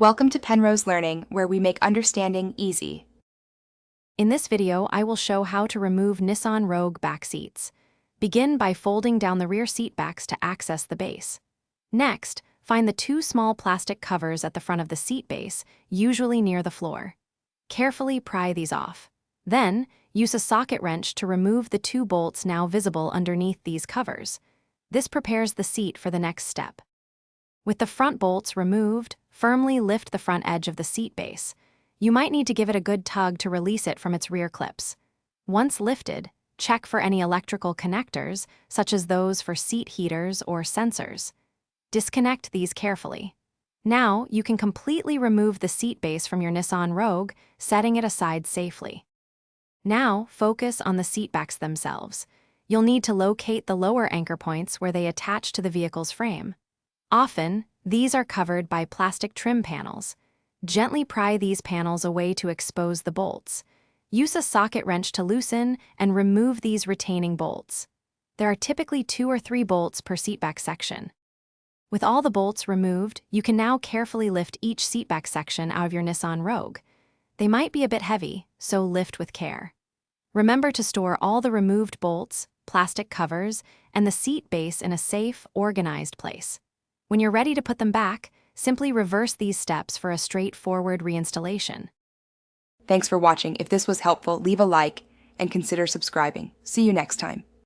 Welcome to Penrose Learning, where we make understanding easy. In this video, I will show how to remove Nissan Rogue back seats. Begin by folding down the rear seat backs to access the base. Next, find the two small plastic covers at the front of the seat base, usually near the floor. Carefully pry these off. Then, use a socket wrench to remove the two bolts now visible underneath these covers. This prepares the seat for the next step. With the front bolts removed, firmly lift the front edge of the seat base. You might need to give it a good tug to release it from its rear clips. Once lifted, check for any electrical connectors, such as those for seat heaters or sensors. Disconnect these carefully. Now, you can completely remove the seat base from your Nissan Rogue, setting it aside safely. Now, focus on the seat backs themselves. You'll need to locate the lower anchor points where they attach to the vehicle's frame. Often, these are covered by plastic trim panels. Gently pry these panels away to expose the bolts. Use a socket wrench to loosen and remove these retaining bolts. There are typically 2 or 3 bolts per seatback section. With all the bolts removed, you can now carefully lift each seatback section out of your Nissan Rogue. They might be a bit heavy, so lift with care. Remember to store all the removed bolts, plastic covers, and the seat base in a safe, organized place. When you're ready to put them back, simply reverse these steps for a straightforward reinstallation. Thanks for watching. If this was helpful, leave a like and consider subscribing. See you next time.